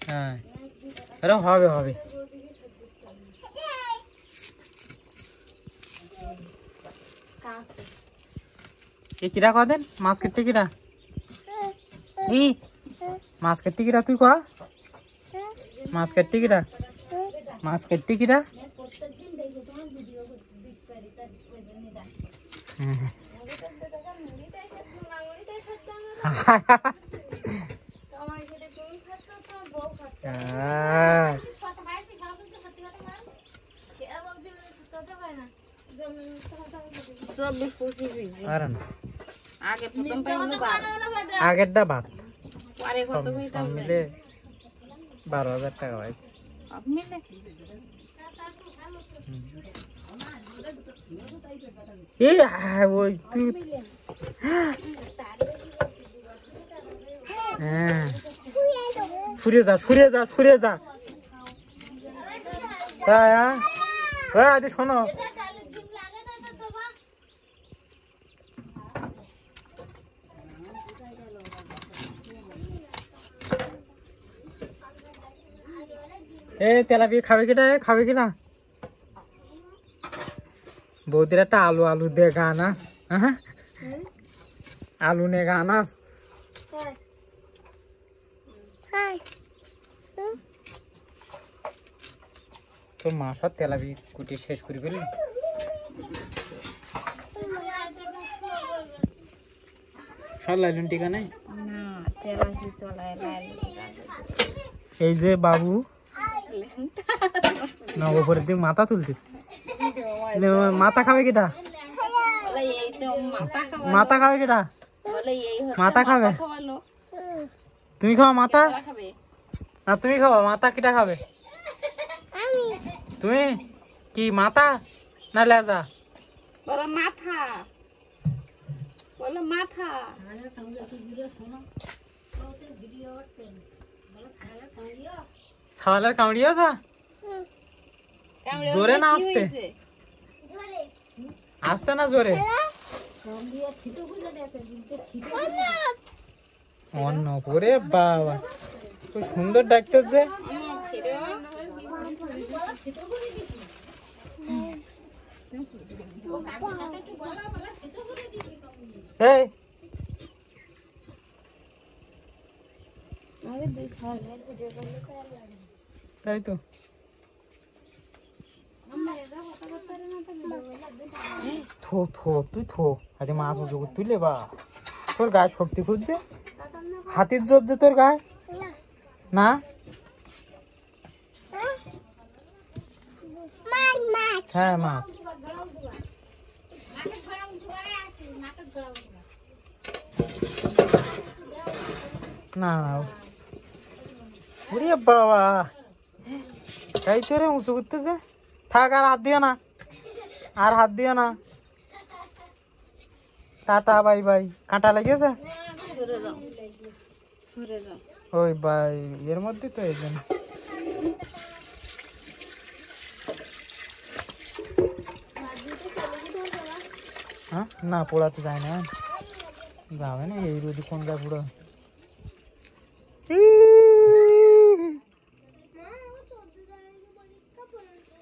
হ্যাঁ আরে হবে হবে এই কিরা কদেন মাছ কেটে কিরা ই মাছ কেটে কিরা তুই কয়া মাছ কেটে কিরা মাছ কেটে কিরা আগেরটা ভাত মিলে 12,000 টাকা পাইছে ওই তুই হ্যাঁ সরে যা সরে যা সরে যা আদি শোনো তেলাপিয়া খাবে কিনা খাবে কিনা বৌদির একটা আলু আলু দিয়ে গান আস আলু নে গান আস তোর মা সব তেলাপি কুটি শেষ করে ফেলি সব লাইলুন টিকা নাই এই যে বাবু নবপুরের দিক মাথা তুলতেছে মাথা খাবে কিটা মাথা খাবে কিটা মাথা খাবে তুমি খাও মাথা না তুমি খাবা মাথা কিটা খাবে তুমি কি মাথা না লেজা মাথা বলো মাথা ছাওয়ালের কামড়ি আছে জোরে না আসতে আসতে না জোরে অন্য করে বাবা খুব সুন্দর ডাক্তার যে তাই তো থো থো তুই থো আজ মাছ উঁচু তুলে বা তোর গায়ে শক্তি খুঁজছে হাতির জোর যে তোর গায়ে না হ্যাঁ মাছ না না বাবা তাই তো রে উঁচু করতেছে থাক আর হাত দিও না আর হাত দিও না টাটা বাই বাই কাঁটা লেগেছে ওই বাই এর মধ্যে তো এই জন্য হ্যাঁ না পোড়াতে যায় না যাবে না এই রোদি কোন যায় পুরো